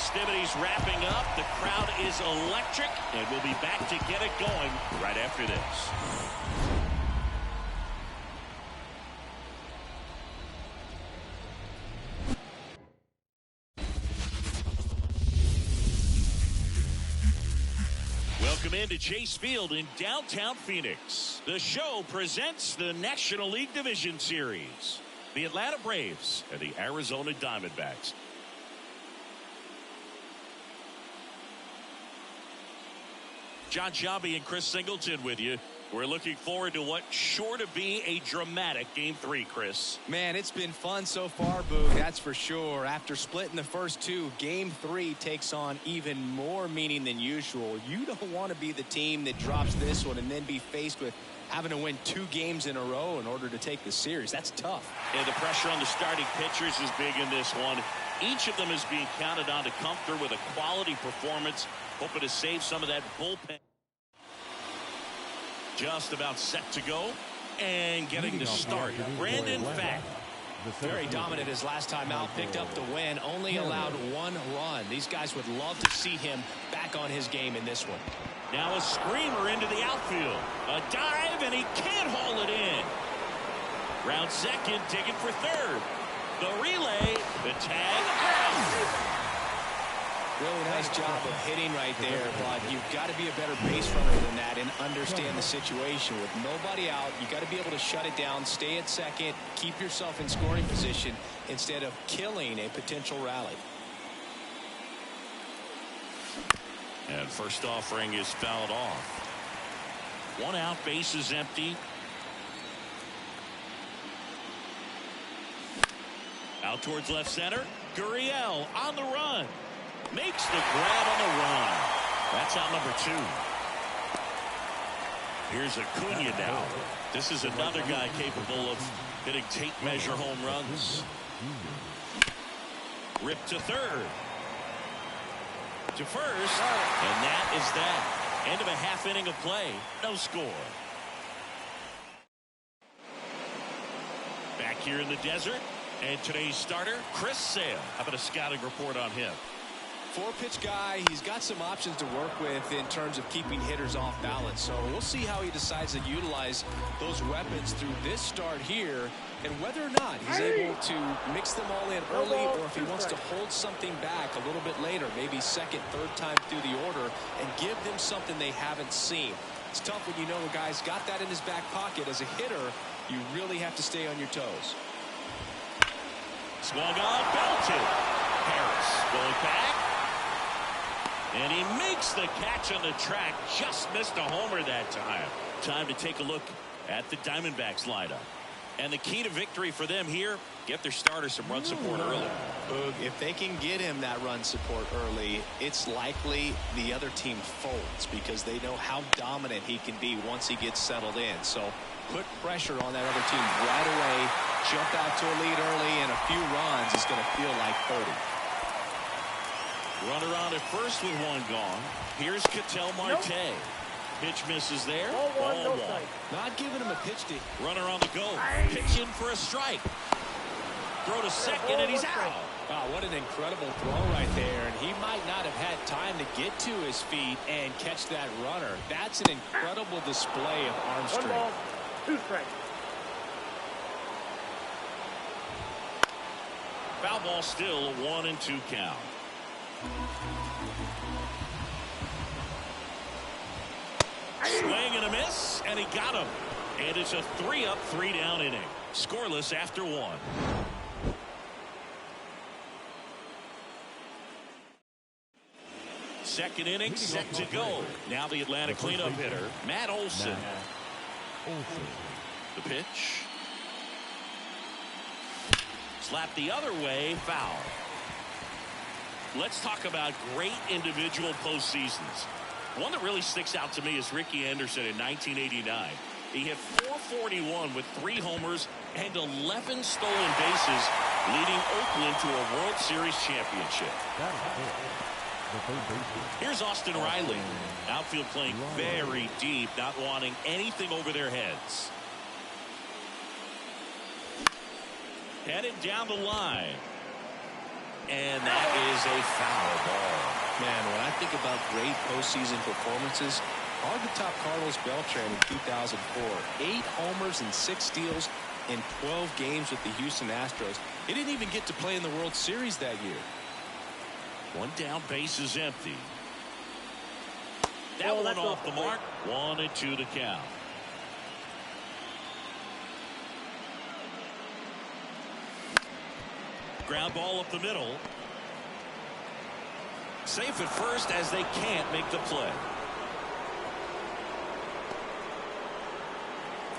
Festivities wrapping up. The crowd is electric, and we'll be back to get it going right after this. Welcome into Chase Field in downtown Phoenix. The show presents the National League Division Series. The Atlanta Braves and the Arizona Diamondbacks. John Sciambi and Chris Singleton with you. We're looking forward to what's sure to be a dramatic Game 3, Chris. Man, it's been fun so far, Boog, that's for sure. After splitting the first two, Game 3 takes on even more meaning than usual. You don't want to be the team that drops this one and then be faced with having to win 2 games in a row in order to take the series. That's tough. And the pressure on the starting pitchers is big in this one. Each of them is being counted on to come through with a quality performance, hoping to save some of that bullpen. Just about set to go and getting to start. Brandon Pfaadt. Very dominant his last time out. Picked up the win. Only allowed 1 run. These guys would love to see him back on his game in this one. Now a screamer into the outfield. A dive, and he can't haul it in. Round second, digging for third. The relay, the tag. Really nice job of hitting right there, but you've got to be a better base runner than that and understand the situation. With nobody out, you've got to be able to shut it down, stay at second, keep yourself in scoring position instead of killing a potential rally. And first offering is fouled off. 1 out, base is empty. Out towards left center. Gurriel on the run. Makes the grab on the run. That's out number 2. Here's Acuna now. This is another guy capable of hitting tape measure home runs. Ripped to third. To first. And that is that. End of a half inning of play. No score. Back here in the desert. And today's starter, Chris Sale. How about a scouting report on him? 4-pitch guy. He's got some options to work with in terms of keeping hitters off balance. So we'll see how he decides to utilize those weapons through this start here and whether or not he's able to mix them all in early or if he wants to hold something back a little bit later, maybe second, third time through the order and give them something they haven't seen. It's tough when you know a guy's got that in his back pocket. As a hitter, you really have to stay on your toes. Swung on, belted. Harris going back. And he makes the catch on the track. Just missed a homer that time. Time to take a look at the Diamondbacks lineup. And the key to victory for them here, get their starter some run support early. If they can get him that run support early, it's likely the other team folds because they know how dominant he can be once he gets settled in. So put pressure on that other team right away. Jump out to a lead early, and a few runs is going to feel like 30. Runner on at first with 1 gone. Here's Ketel Marte. Pitch misses there. Ball 1. Not giving him a pitch to. Runner on the go. Pitch in for a strike. Throw to second, and he's out. Wow, what an incredible throw right there. And he might not have had time to get to his feet and catch that runner. That's an incredible display of arm strength. 1 ball, 2 strikes. Foul ball still, a 1-2 count. Swing and a miss, and he got him. And it's a 3-up, 3-down inning. Scoreless after 1. Second inning set to go. Now the Atlanta cleanup hitter, Matt Olson. The pitch. Slap the other way, foul. Let's talk about great individual postseasons. One that really sticks out to me is Ricky Anderson in 1989. He hit .441 with 3 homers and 11 stolen bases, leading Oakland to a World Series championship. Here's Austin Riley. Outfield playing very deep, not wanting anything over their heads. Headed down the line. And that is a foul ball. Man, when I think about great postseason performances, hard to top Carlos Beltran in 2004. 8 homers and 6 steals in 12 games with the Houston Astros. He didn't even get to play in the World Series that year. One down, base is empty. That one off the mark. 1-2 to count. Ground ball up the middle. Safe at first as they can't make the play.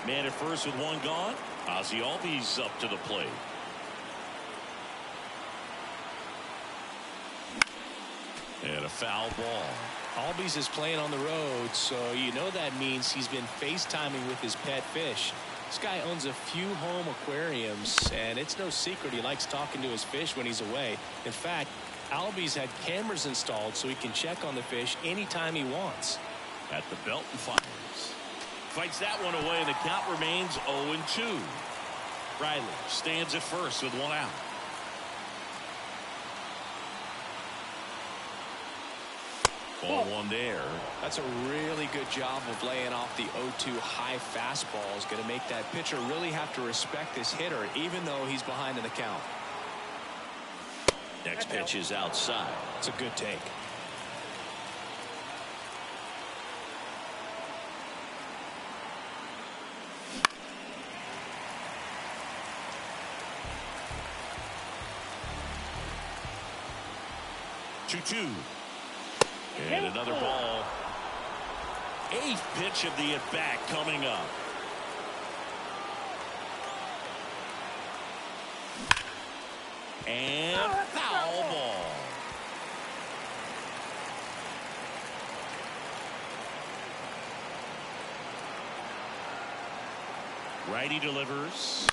Man at first with one gone. Ozzie Albies up to the plate. And a foul ball. Albies is playing on the road, so you know that means he's been FaceTiming with his pet fish. This guy owns a few home aquariums, and it's no secret he likes talking to his fish when he's away. In fact, Albies had cameras installed so he can check on the fish anytime he wants. At the belt and fires. Fights that one away, and the count remains 0-2. Riley stands at first with one out. Ball one there. That's a really good job of laying off the 0-2 high fastball. Is going to make that pitcher really have to respect this hitter, even though he's behind in the count. Next pitch is outside. It's a good take. Two. And another ball. 8th pitch of the at-bat coming up. And foul ball. Righty delivers.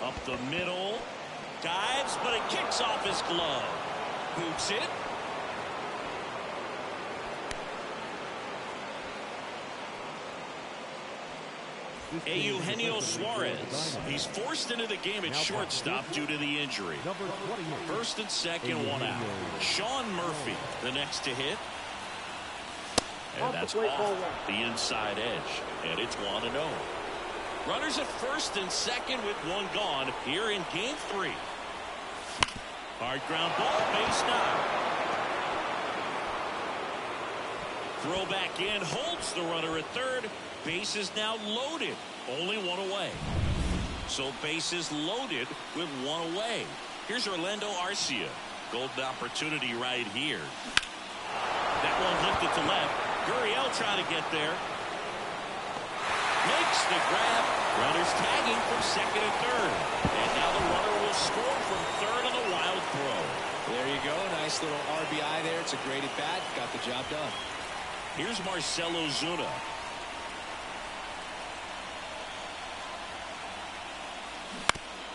Up the middle. Dives, but it kicks off his glove. Boots it. Eugenio Suarez. He's forced into the game at shortstop due to the injury. First and second, one out. Sean Murphy, the next to hit. And that's off the inside edge. And it's 1-0. Runners at first and second with one gone here in game 3. Hard ground ball, base now. Throw back in, holds the runner at third. Base is now loaded, only one away. So bases loaded with one away. Here's Orlando Arcia. Golden opportunity right here. That one lifted to left. Gurriel trying to get there. Makes the grab. Runners tagging from second and third. And now the runner will score from third on a wild throw. There you go. Nice little RBI there. It's a great at bat. Got the job done. Here's Marcelo Zuna.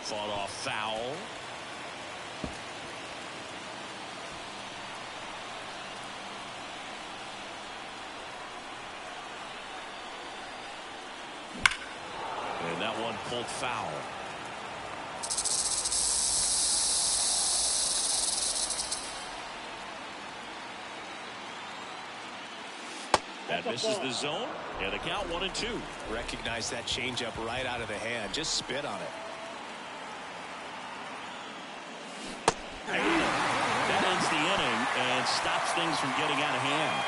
Fought off foul. And that one pulled foul. That misses the zone, and the count 1-2. Recognize that changeup right out of the hand. Just spit on it. That ends the inning and stops things from getting out of hand.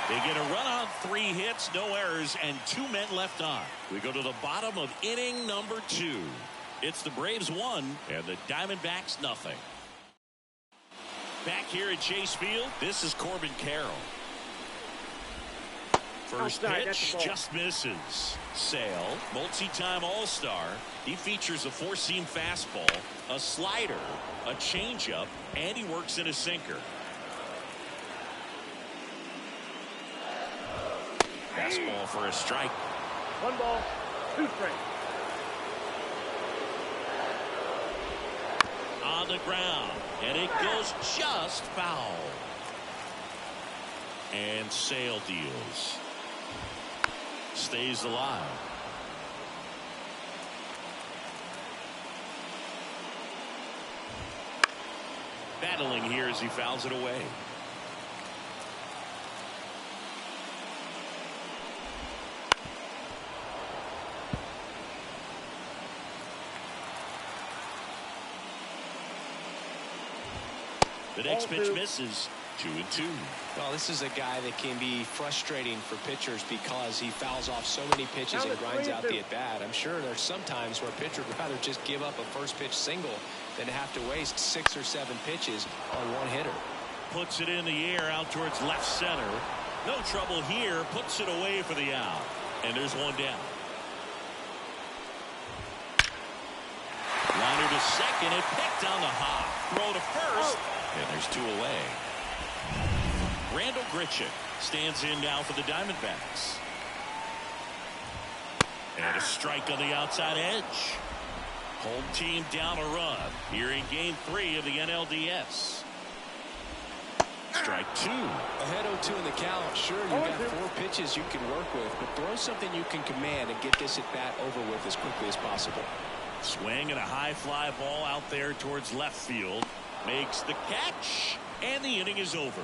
They get a run on 3 hits, no errors, and 2 men left on. We go to the bottom of inning number 2. It's the Braves 1 and the Diamondbacks nothing. Back here at Chase Field, this is Corbin Carroll. First pitch just misses. Sale, multi-time All-Star. He features a 4-seam fastball, a slider, a changeup, and he works in a sinker. Fastball for a strike. 1 ball, 2 strikes. On the ground, and it goes just foul. And Sale deals. Stays alive. Battling here as he fouls it away. The next pitch misses. 2-2. Well, this is a guy that can be frustrating for pitchers because he fouls off so many pitches and grinds out the at-bat. I'm sure there's some times where a pitcher would rather just give up a first pitch single than have to waste 6 or 7 pitches on one hitter. Puts it in the air out towards left center. No trouble here. Puts it away for the out. And there's one down. Liner to second. It picked on the hop. Throw to first. And there's 2 away. Randall Grichuk stands in now for the Diamondbacks. And a strike on the outside edge. Home team down a run here in game 3 of the NLDS. Strike 2. Ahead 0-2 in the count. Sure, you got 4 pitches you can work with, but throw something you can command and get this at bat over with as quickly as possible. Swing and a high fly ball out there towards left field. Makes the catch, and the inning is over.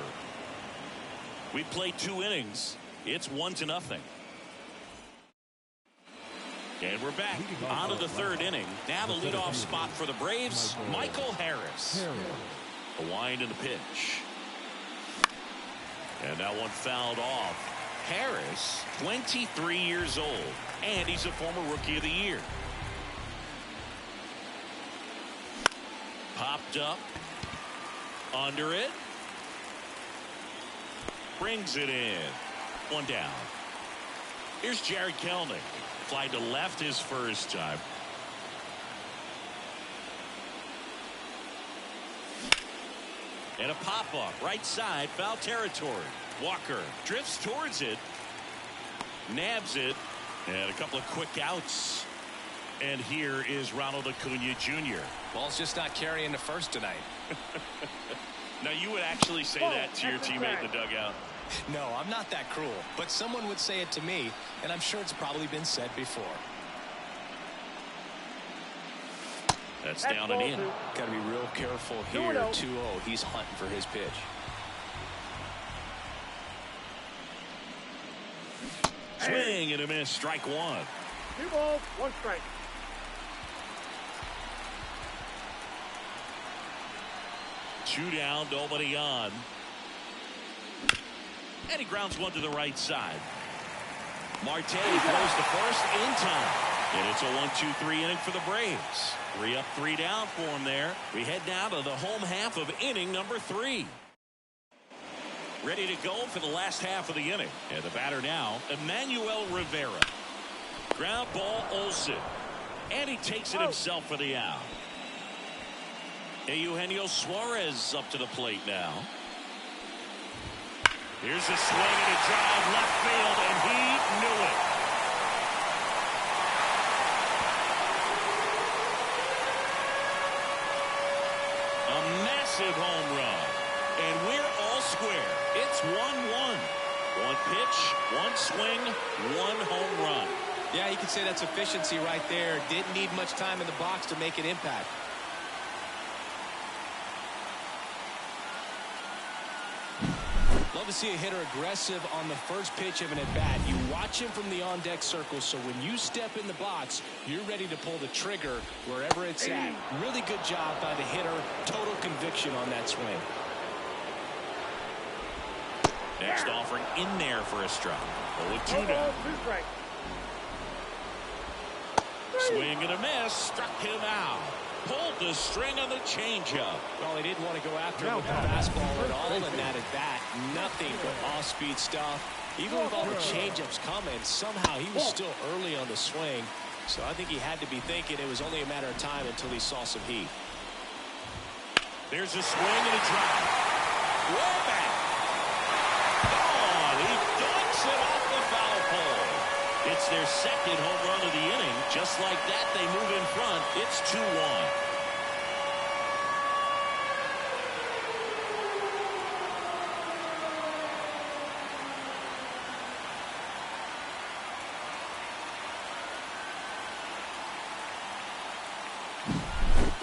We played 2 innings. It's 1-0. And we're back on to the 3rd inning. Now the leadoff spot for the Braves, Michael Harris. A wind in the pitch. And that one fouled off. Harris, 23 years old, and he's a former Rookie of the Year. Popped up. Under it. Brings it in. 1 down. Here's Jared Kelnick. Fly to left his first time. And a pop-up. Right side. Foul territory. Walker drifts towards it. Nabs it. And a couple of quick outs. And here is Ronald Acuna Jr. Ball's just not carrying the first tonight. Now, you would actually say that to your teammate in the dugout. No, I'm not that cruel, but someone would say it to me, and I'm sure it's probably been said before. That's down and in. Got to be real careful here. 2-0. He's hunting for his pitch. Swing and a miss. Strike 1. 2 balls, 1 strike. Two down, nobody on. And he grounds one to the right side. Marte throws to first in time. And it's a 1-2-3 inning for the Braves. 3 up, 3 down for him there. We head now to the home half of inning number 3. Ready to go for the last half of the inning. And the batter now, Emmanuel Rivera. Ground ball, Olsen. And he takes it himself for the out. Eugenio Suarez up to the plate now. Here's a swing and a drive left field, and he knew it. A massive home run, and we're all square. It's 1-1. 1 pitch, 1 swing, 1 home run. Yeah, you could say that's efficiency right there. Didn't need much time in the box to make an impact. Love to see a hitter aggressive on the first pitch of an at-bat. You watch him from the on-deck circle, so when you step in the box, you're ready to pull the trigger wherever it's at. Really good job by the hitter. Total conviction on that swing. Next offering in there for a strike. 0-2 now. Swing and a miss. Struck him out. Pulled the string on the changeup. Well, he didn't want to go after him with the fastball at all in that at bat. Nothing but off-speed stuff. Even with all the changeups coming, somehow he was still early on the swing. So I think he had to be thinking it was only a matter of time until he saw some heat. There's a swing and a drive. Way back. Oh, he dunks it off the foul pole. It's their second home run of the inning. Just like that, they move in front. It's 2-1.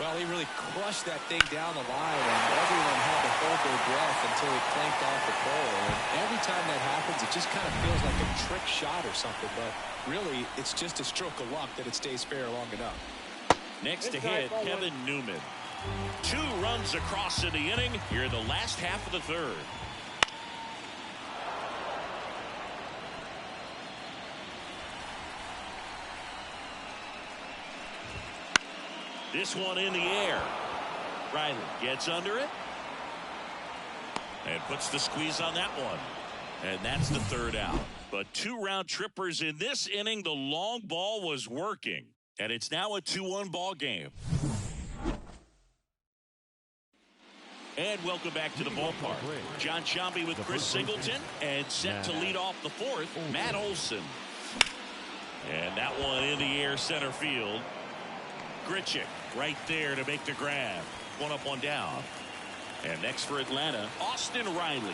Well, he really crushed that thing down the line, and everyone had to hold their breath until he clanked off the pole. And every time that happens, it just kind of feels like a trick shot or something. But really, it's just a stroke of luck that it stays fair long enough. Next to hit, Kevin Newman. 2 runs across in the inning here in the last half of the third. This one in the air. Riley gets under it and puts the squeeze on that one. And that's the third out. But 2 round trippers in this inning. The long ball was working. And it's now a 2-1 ball game. And welcome back to the ballpark. John Sciambi with Chris Singleton. And set to lead off the fourth, Matt Olson. And that one in the air center field. Grichuk right there to make the grab. 1 up, 1 down. And next for Atlanta, Austin Riley.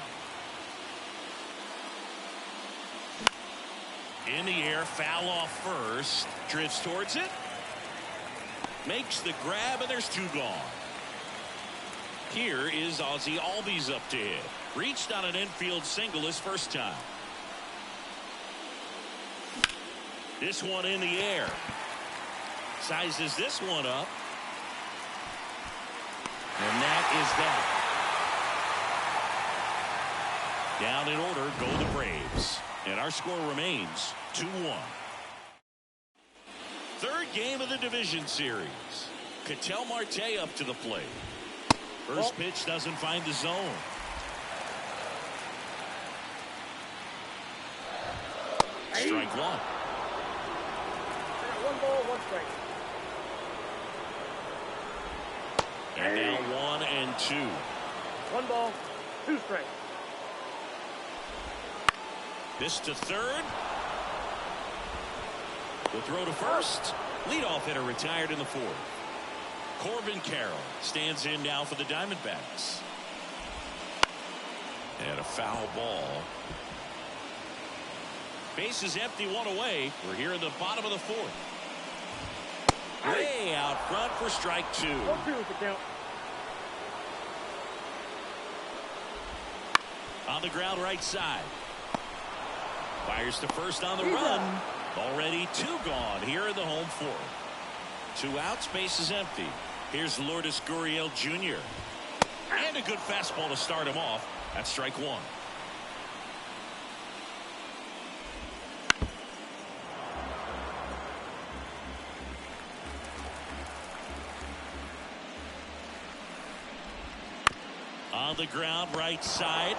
In the air, foul off first. Drifts towards it. Makes the grab, and there's 2 gone. Here is Ozzie Albies up to hit. Reached on an infield single his first time. This one in the air. Sizes this one up. And that is that. Down in order go the Braves. And our score remains 2-1. Third game of the division series. Ketel Marte up to the plate. First pitch doesn't find the zone. Strike 1. 1 ball, 1 strike. And now 1 and 2. 1 ball, 2 strikes. This to third. The throw to first. Leadoff hitter retired in the 4th. Corbin Carroll stands in now for the Diamondbacks. And a foul ball. Base is empty, 1 away. We're here in the bottom of the 4th. Way out front for strike 2. 1-2 is the count. On the ground right side. Fires to first on the run. Already 2 gone here in the home 4th. 2 outs, base is empty. Here's Lourdes Gurriel Jr. And a good fastball to start him off. That's strike 1. On the ground right side.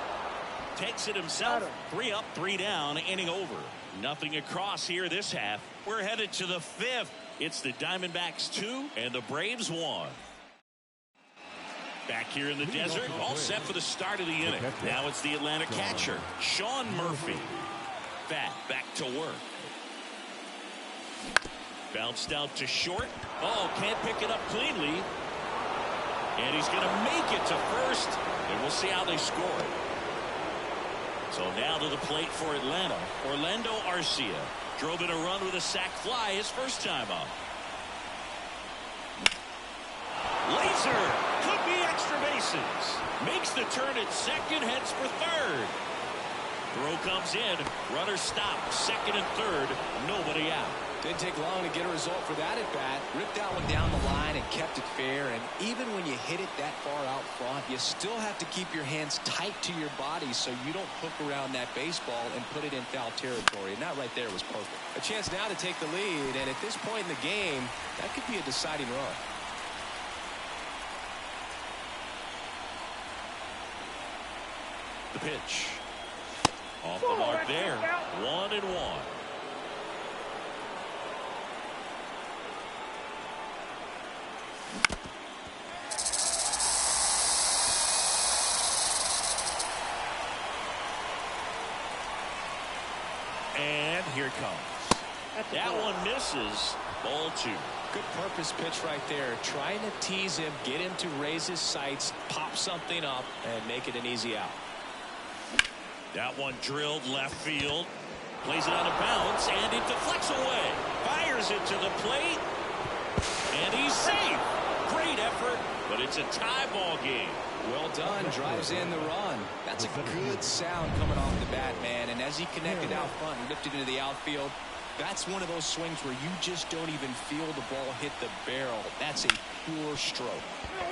Takes it himself. 3 up, 3 down, inning over. Nothing across here this half. We're headed to the 5th. It's the Diamondbacks 2 and the Braves 1. Back here in the desert, all set for the start of the inning. Now it's the Atlanta catcher, Sean Murphy. Back to work. Bounced out to short. Oh, can't pick it up cleanly. And he's going to make it to first. And we'll see how they score. So now to the plate for Atlanta. Orlando Arcia drove in a run with a sac fly his first time up. Laser could be extra bases. Makes the turn at second, heads for third. Throw comes in. Runner stopped. Second and third. Nobody out. Didn't take long to get a result for that at bat. Ripped that one down the line and kept it fair. And even when you hit it that far out front, you still have to keep your hands tight to your body so you don't hook around that baseball and put it in foul territory. And that right there was perfect. A chance now to take the lead. And at this point in the game, that could be a deciding run. The pitch. Off the mark there. 1-1. And here it comes. That one misses. Ball 2. Good purpose pitch right there. Trying to tease him, get him to raise his sights, pop something up, and make it an easy out. That one drilled left field. Plays it on a bounce, and it deflects away. Fires it to the plate. And he's safe. Great effort It's a tie ball game. Well done. Drives in the run. That's a good sound coming off the bat, man. And as he connected out front and lifted into the outfield, that's one of those swings where you just don't even feel the ball hit the barrel. That's a pure stroke.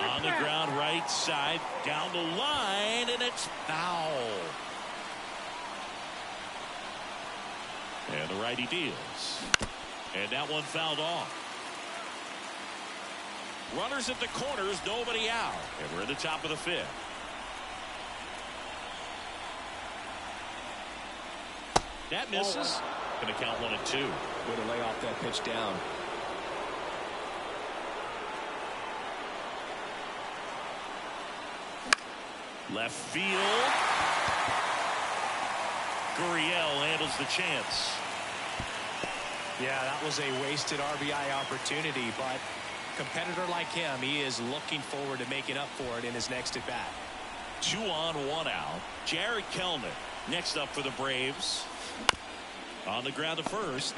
On the ground, right side, down the line, and it's foul. And the righty deals. And that one fouled off. Runners at the corners, nobody out. And we're at the top of the fifth. That misses. Going to count 1 and 2. Way to lay off that pitch down. Left field. Gurriel handles the chance. Yeah, that was a wasted RBI opportunity, but a competitor like him, he is looking forward to making up for it in his next at bat. 2 on, 1 out. Jared Kelnick next up for the Braves. On the ground to first.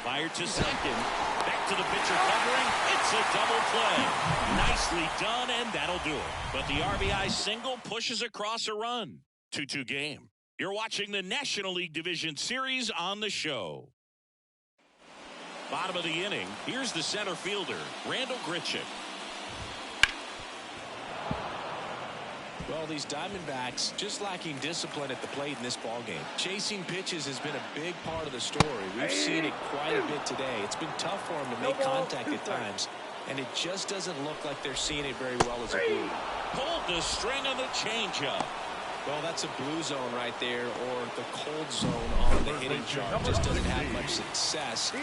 Fired to second. Back to the pitcher covering. It's a double play. Nicely done, and that'll do it. But the RBI single pushes across a run. 2-2 game. You're watching the National League Division Series on the show. Bottom of the inning. Here's the center fielder, Randall Grichuk. Well, these Diamondbacks just lacking discipline at the plate in this ballgame. Chasing pitches has been a big part of the story. We've seen it quite a bit today. It's been tough for them to make contact at times, and it just doesn't look like they're seeing it very well as a group. Pulled the string on the changeup. Well, that's a blue zone right there, or the cold zone on the hitting chart. Just doesn't have much success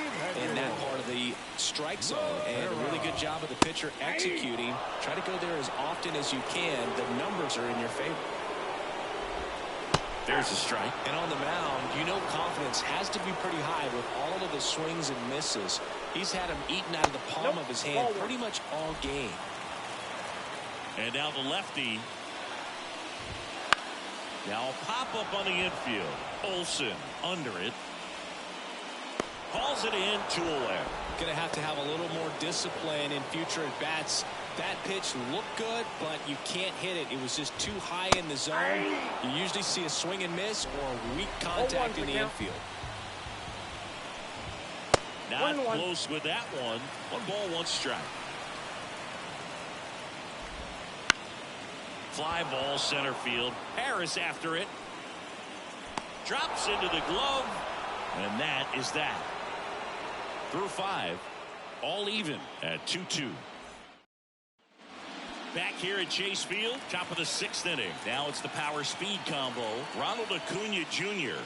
in that part of the strike zone. And a really good job of the pitcher executing. Try to go there as often as you can. The numbers are in your favor. There's a strike. And on the mound, you know confidence has to be pretty high with all of the swings and misses. He's had them eaten out of the palm of his hand pretty much all game. And now the lefty. Now a pop-up on the infield. Olsen under it. Calls it in, 2 away. Going to have a little more discipline in future at-bats. That pitch looked good, but you can't hit it. It was just too high in the zone. You usually see a swing and miss or weak contact in the infield. Not close with that one. 1 ball, 1 strike. Fly ball center field. Harris after it. Drops into the glove. And that is that. Through 5. All even at 2-2. Back here at Chase Field. Top of the 6th inning. Now it's the power speed combo. Ronald Acuna Jr.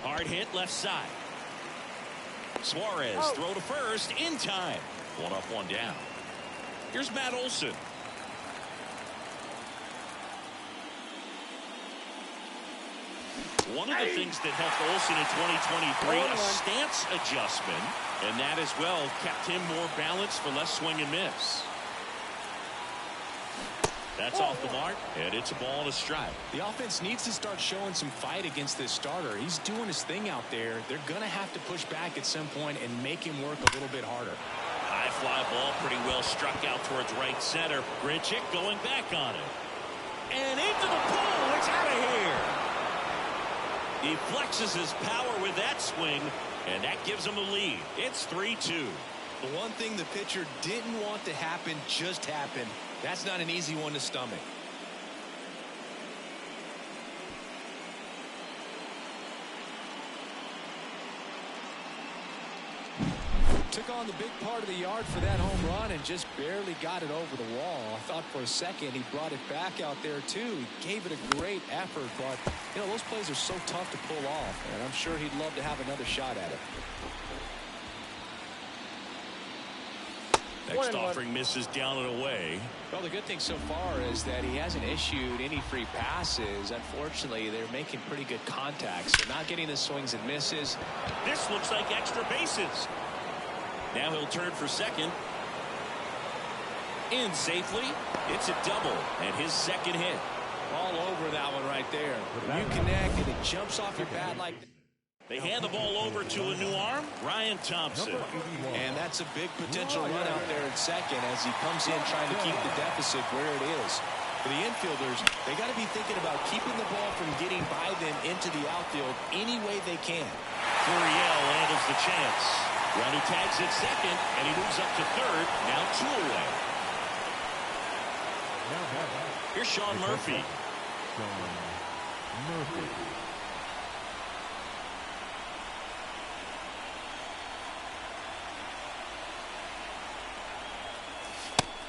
Hard hit left side. Suarez throw to first in time. 1 up, 1 down. Here's Matt Olson. One of the things that helped Olson in 2023, a stance adjustment, and that as well kept him more balanced for less swing and miss. That's off the mark, and it's a ball and a strike. The offense needs to start showing some fight against this starter. He's doing his thing out there. They're going to have to push back at some point and make him work a little bit harder. High fly ball pretty well struck out towards right center. Grichuk going back on it. And into the pool. It's out of here. He flexes his power with that swing, and that gives him a lead. It's 3-2. The one thing the pitcher didn't want to happen just happened. That's not an easy one to stomach. Took on the big part of the yard for that home run and just barely got it over the wall. I thought for a second he brought it back out there too. He gave it a great effort, but you know those plays are so tough to pull off, and I'm sure he'd love to have another shot at it. Next offering misses down and away. Well, the good thing so far is that he hasn't issued any free passes. Unfortunately, they're making pretty good contacts. They're not getting the swings and misses. This looks like extra bases. Now he'll turn for second. In safely. It's a double and his second hit. All over that one right there. When you connect and it jumps off your bat like that. They hand the ball over to a new arm, Ryan Thompson. And that's a big potential run out there in second as he comes in trying to keep the deficit where it is. For the infielders, they got to be thinking about keeping the ball from getting by them into the outfield any way they can. Gurriel handles the chance. Ronnie tags at second, and he moves up to third. Now 2 away. Here's Sean Murphy.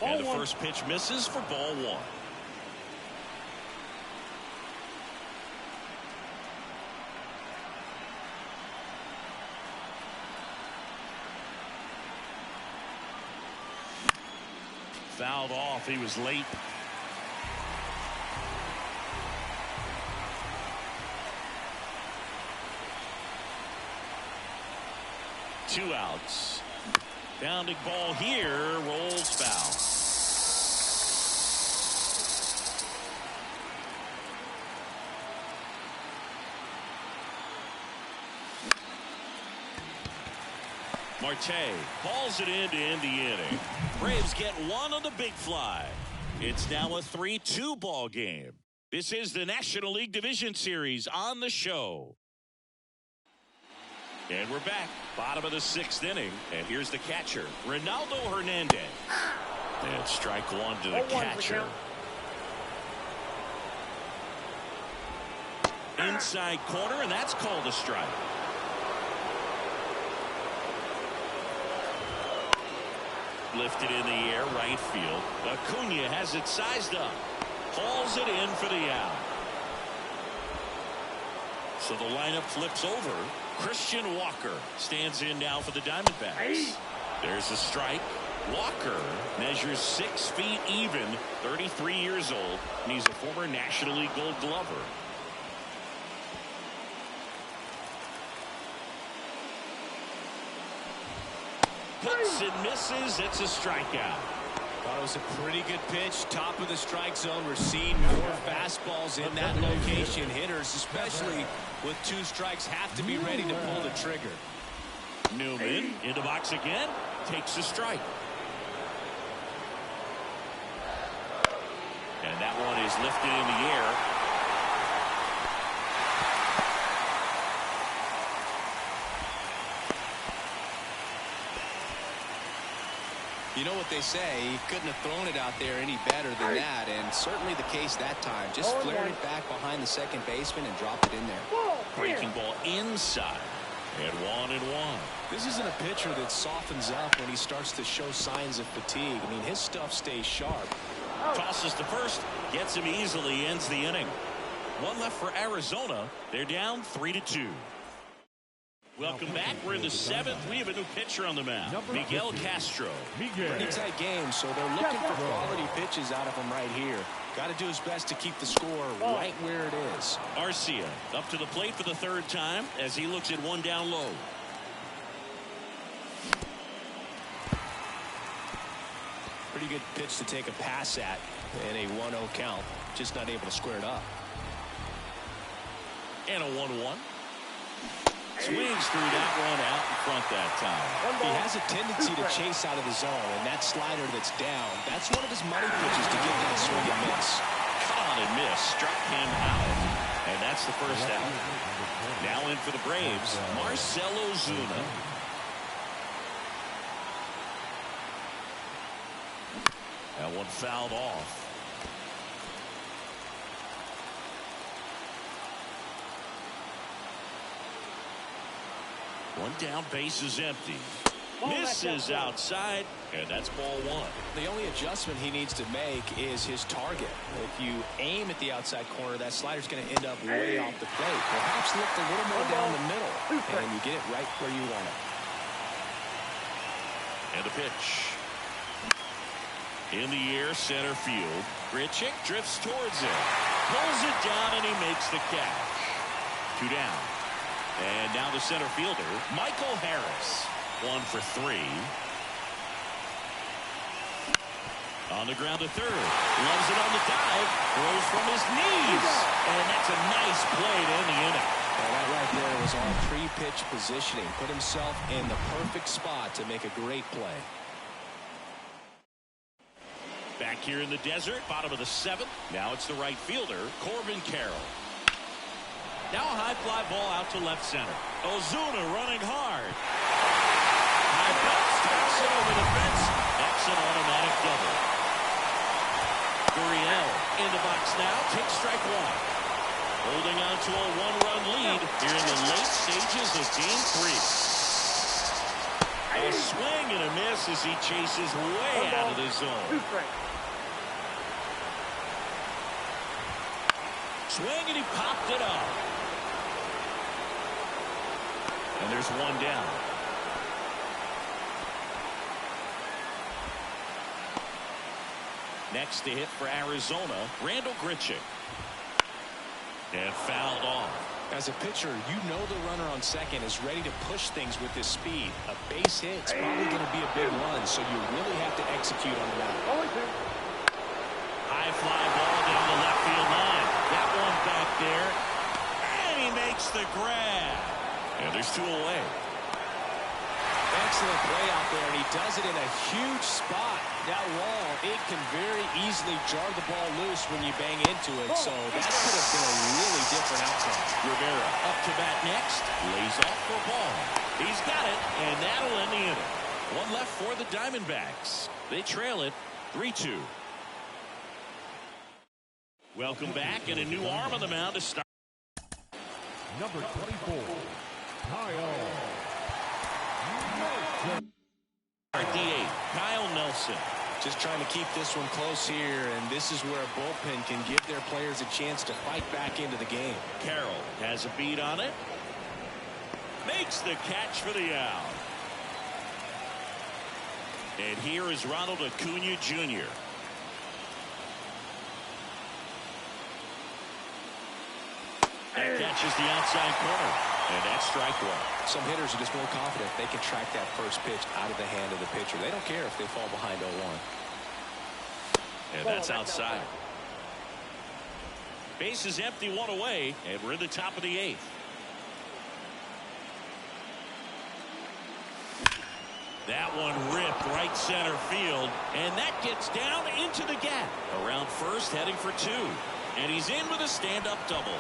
And the first pitch misses for ball 1. Fouled off. He was late. Two outs. Bounding ball here. Rolls foul. Marte hauls it in to end the inning. Braves get one on the big fly. It's now a 3-2 ball game. This is the National League Division Series on the show. And we're back. Bottom of the 6th inning. And here's the catcher, Ronaldo Hernandez. And strike 1 to the catcher. Inside corner, and that's called a strike. Lifted in the air, right field. Acuna has it sized up. Hauls it in for the out. So the lineup flips over. Christian Walker stands in now for the Diamondbacks. There's a strike. Walker measures 6 feet even, 33 years old, and he's a former National League Gold Glover. Hits and misses. It's a strikeout. Thought it was a pretty good pitch. Top of the strike zone. We're seeing more fastballs in that location. Hitters, especially with 2 strikes, have to be ready to pull the trigger. Newman in the box again. Takes a strike. And that one is lifted in the air. You know what they say, he couldn't have thrown it out there any better than that, and certainly the case that time. Just flared it back behind the second baseman and dropped it in there. Breaking ball inside. And 1-1. This isn't a pitcher that softens up when he starts to show signs of fatigue. I mean, his stuff stays sharp. Tosses to first, gets him easily, ends the inning. 1 left for Arizona. They're down 3-2. Welcome back. We're in the 7th. We have a new pitcher on the mound, Miguel Castro. Pretty tight game, so they're looking for quality pitches out of him right here. Got to do his best to keep the score right where it is. Arcia up to the plate for the 3rd time as he looks at 1 down low. Pretty good pitch to take a pass at in a 1-0 count. Just not able to square it up. And a 1-1. Swings through that one out in front that time. He has a tendency to chase out of the zone, and that slider that's down, that's one of his money pitches to get that swing and miss. Caught and missed, struck him out, and that's the first out. Now in for the Braves, Marcell Ozuna. That one fouled off. One down, base is empty. Misses outside, and that's ball 1. The only adjustment he needs to make is his target. If you aim at the outside corner, that slider's going to end up way off the plate. Perhaps lift a little more down the middle, and you get it right where you want it. And a pitch. In the air, center field. Grichuk drifts towards it. Pulls it down, and he makes the catch. 2 down. And now the center fielder, Michael Harris. 1 for 3. On the ground to third. Loves it on the dive. Throws from his knees. And that's a nice play to end the inning. Well, that right there was all pre-pitch positioning. Put himself in the perfect spot to make a great play. Back here in the desert, bottom of the seventh. Now it's the right fielder, Corbin Carroll. Now a high fly ball out to left center. Ozuna running hard. High bounce, takes it over the fence. That's an automatic double. Gurriel in the box now, takes strike one. Holding on to a one-run lead here in the late stages of Game 3. A swing and a miss as he chases way out of the zone. 2 strikes. Swing and he popped it up. And there's one down. Next to hit for Arizona, Randall Grichuk. And fouled off. As a pitcher, you know the runner on second is ready to push things with his speed. A base hit's probably going to be a big run, so you really have to execute on the mound. Only 2. High fly ball down the left field line. That one back there. And he makes the grab. And there's 2 away. Excellent play out there, and he does it in a huge spot. That wall, it can very easily jar the ball loose when you bang into it, so that could have been a really different outcome. Rivera up to bat next. Lays off for a ball. He's got it, and that'll end the inning. One left for the Diamondbacks. They trail it 3-2. Welcome back, and a new arm on the mound to start. Number 24, Kyle. D8, Kyle Nelson. Just trying to keep this one close here, and this is where a bullpen can give their players a chance to fight back into the game. Carroll has a beat on it. Makes the catch for the out. And here is Ronald Acuna Jr. That catches the outside corner. And that's strike one. Some hitters are just more confident they can track that first pitch out of the hand of the pitcher. They don't care if they fall behind 0-1. And that's outside. Base is empty, 1 away, and we're in the top of the 8th. That one ripped right center field, and that gets down into the gap. Around first, heading for 2. And he's in with a stand-up double.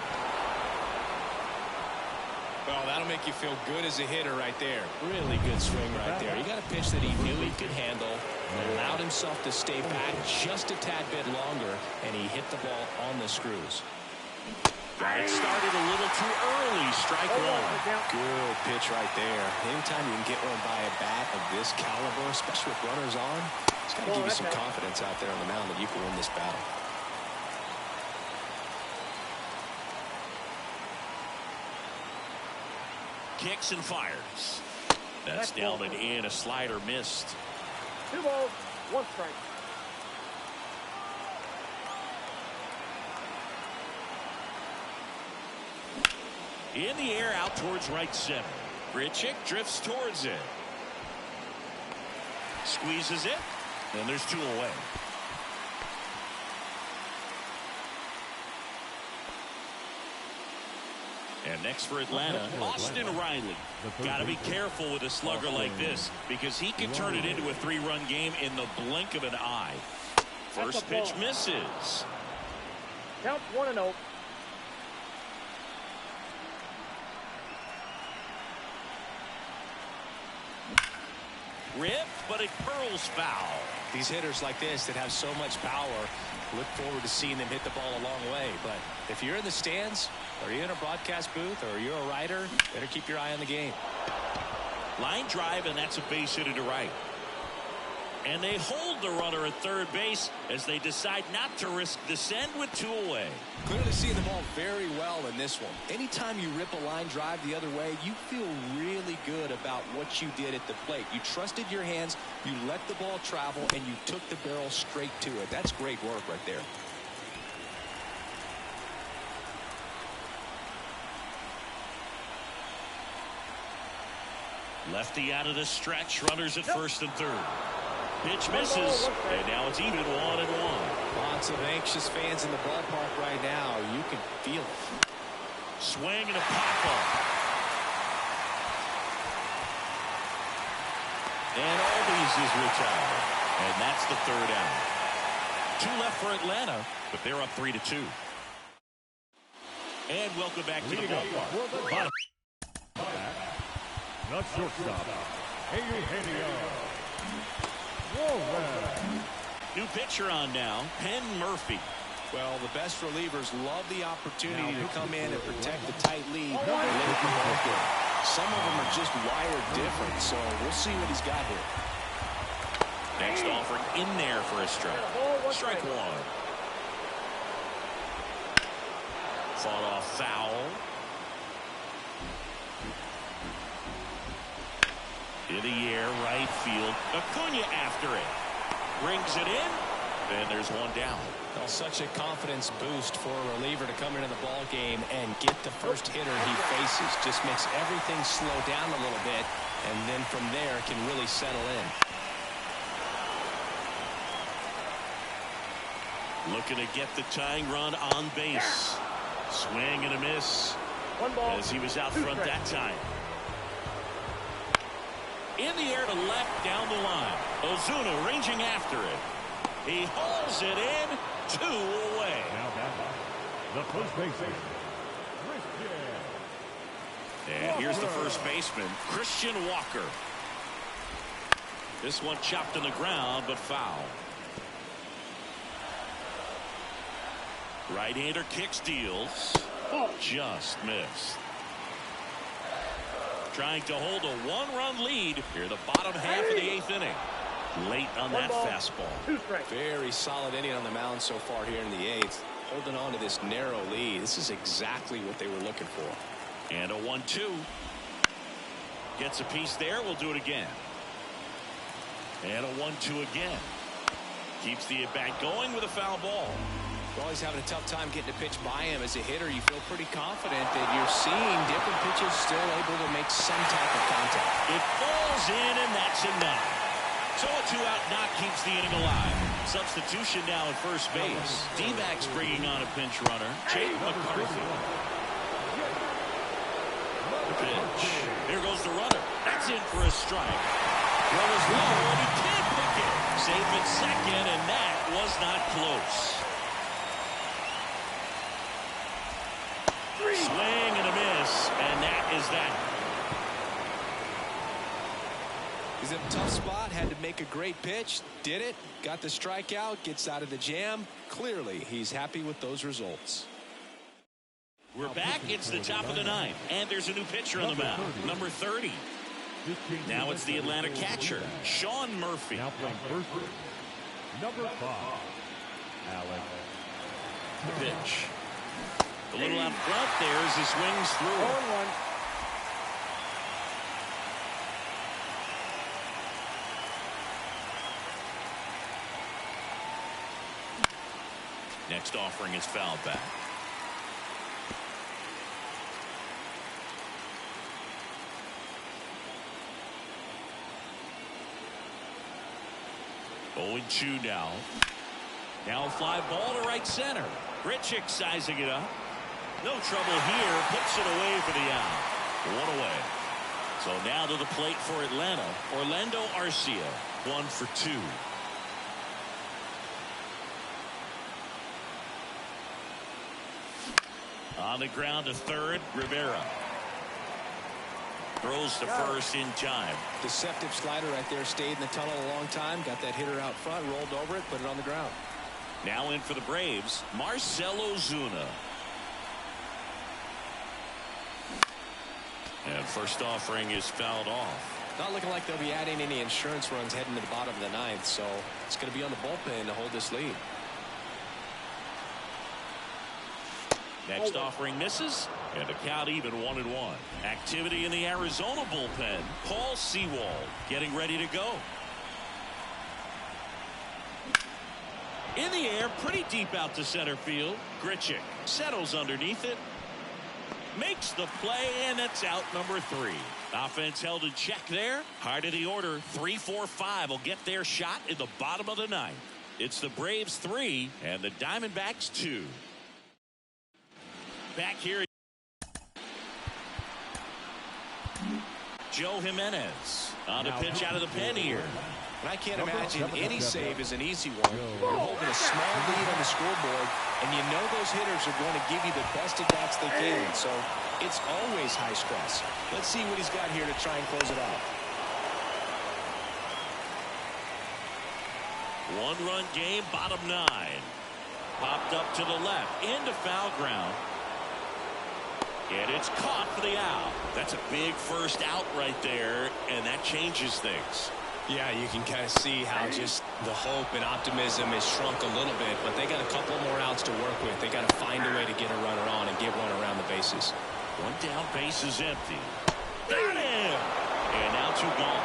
Well, that'll make you feel good as a hitter right there. Really good swing right there. He got a pitch that he knew he could handle, allowed himself to stay back just a tad bit longer, and he hit the ball on the screws. That started a little too early. Strike one. Good pitch right there. Anytime you can get one by a bat of this caliber, especially with runners on, it's got to give you some confidence out there on the mound that you can win this battle. Kicks and fires. That's down and in. A slider missed. 2 balls, 1 strike. In the air out towards right center. Grichuk drifts towards it. Squeezes it. And there's 2 away. And next for Atlanta, Austin Riley. Got to be careful with a slugger like this because he can turn it into a 3-run game in the blink of an eye. First pitch misses. Count 1-0. Ripped, but it curls foul. These hitters like this that have so much power, look forward to seeing them hit the ball a long way. But if you're in the stands, or you're in a broadcast booth, or you're a writer, better keep your eye on the game. Line drive, and that's a base hit to right. And they hold the runner at third base as they decide not to risk the send with 2 away. Clearly seeing the ball very well in this one. Anytime you rip a line drive the other way, you feel really good about what you did at the plate. You trusted your hands, you let the ball travel, and you took the barrel straight to it. That's great work right there. Lefty out of the stretch, runners at first and third. Pitch misses, and now it's even 1-1. Lots of anxious fans in the ballpark right now. You can feel it. Swing and a pop-up. And Albies is retired. And that's the third out. 2 left for Atlanta, but they're up 3-2. And welcome back to the ballpark. The shortstop, New pitcher on now, Penn Murphy. Well, the best relievers love the opportunity to come in and protect the tight lead late in the ball game. Some of them are just wired different, so we'll see what he's got here. Next offering in there for a strike. Strike one. Fought off foul. In the air, right field. Acuna after it. Brings it in. And there's one down. Well, such a confidence boost for a reliever to come into the ball game and get the first hitter he faces. Just makes everything slow down a little bit, and then from there can really settle in. Looking to get the tying run on base. Swing and a miss. 1 ball. As he was out front that time. In the air to left down the line. Ozuna ranging after it. He hauls it in. 2 away. Now back the first baseman, And here's the first baseman, Christian Walker. This one chopped in the ground, but foul. Right-hander kicks, deals. Just missed. Trying to hold a 1-run lead here, the bottom half of the 8th inning. Late on that fastball. 2 strikes. Very solid inning on the mound so far here in the 8th. Holding on to this narrow lead. This is exactly what they were looking for. And a 1-2. Gets a piece there. We'll do it again. And a 1-2 again. Keeps the at-bat going with a foul ball. Well, he's having a tough time getting a pitch by him. As a hitter, you feel pretty confident that you're seeing different pitches still able to make some type of contact. It falls in, and that's enough. So a 2-out knock keeps the inning alive. Substitution now at first base. D-backs bringing on a pinch runner, Jake McCarthy. The pitch. Here goes the runner. That's in for a strike. Throw is low, and he can't pick it. Safe at second, and that was not close. Swing and a miss, and that is that. He's in a tough spot, had to make a great pitch, did it, got the strikeout, gets out of the jam. Clearly, he's happy with those results. We're back. It's the top of the 9th, and there's a new pitcher on the mound, number 30. Now it's the Atlanta catcher, Sean Murphy. Now playing first, number 5, Alex. The pitch. A little out front there as he swings through. 0-1. Next offering is fouled back. Oh, 0-2 now. Now a fly ball to right center. Grichuk sizing it up. No trouble here. Puts it away for the out. 1 away. So now to the plate for Atlanta. Orlando Arcia. 1 for 2. On the ground to third, Rivera. Throws to first in time. Deceptive slider right there. Stayed in the tunnel a long time. Got that hitter out front. Rolled over it. Put it on the ground. Now in for the Braves, Marcell Ozuna. And first offering is fouled off. Not looking like they'll be adding any insurance runs heading to the bottom of the 9th. So it's going to be on the bullpen to hold this lead. Next offering misses, and the count even 1-1. Activity in the Arizona bullpen. Paul Sewald getting ready to go. In the air, pretty deep out to center field. Grichuk settles underneath it. Makes the play, and it's out number 3. Offense held in check there. Heart of the order, 3-4-5 will get their shot in the bottom of the 9th. It's the Braves 3 and the Diamondbacks 2. Back here. Joe Jimenez on a pitch out of the pen here. And I can't imagine any save is an easy one. You're holding a small lead on the scoreboard, and you know those hitters are going to give you the best at-bats they can. So it's always high stress. Let's see what he's got here to try and close it out. One-run game, bottom 9. Popped up to the left, into foul ground. And it's caught for the out. That's a big first out right there, and that changes things. Yeah, you can kind of see how just the hope and optimism has shrunk a little bit, but they got a couple more outs to work with. They got to find a way to get a runner on and get one around the bases. One down, base is empty. Got him! And now 2 gone.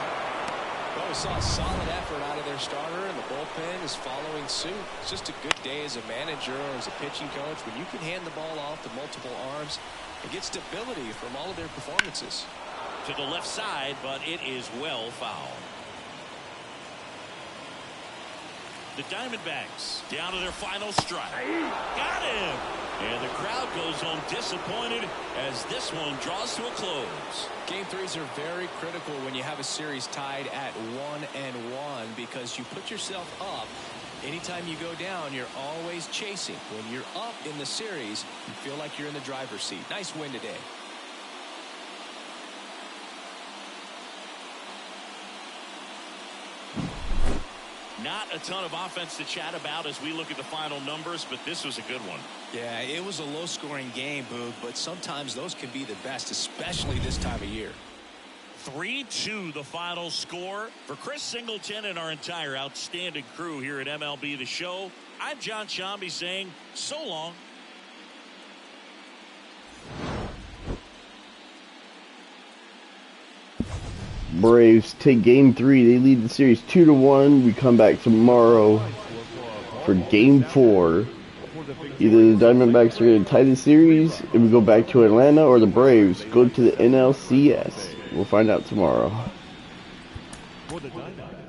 Well, we saw a solid effort out of their starter, and the bullpen is following suit. It's just a good day as a manager or as a pitching coach when you can hand the ball off to multiple arms and get stability from all of their performances. To the left side, but it is well fouled. The Diamondbacks down to their final strike. Got him! And the crowd goes home disappointed as this one draws to a close. Game 3s are very critical when you have a series tied at 1-1 because you put yourself up. Anytime you go down, you're always chasing. When you're up in the series, you feel like you're in the driver's seat. Nice win today. Not a ton of offense to chat about as we look at the final numbers, but this was a good one. Yeah, it was a low-scoring game, Boog, but sometimes those can be the best, especially this time of year. 3-2 the final score. For Chris Singleton and our entire outstanding crew here at MLB The Show, I'm John Shambi saying so long. Braves take game 3. They lead the series 2-1. We come back tomorrow for game 4. Either the Diamondbacks are going to tie the series and we go back to Atlanta, or the Braves go to the NLCS. We'll find out tomorrow. For the Diamondbacks.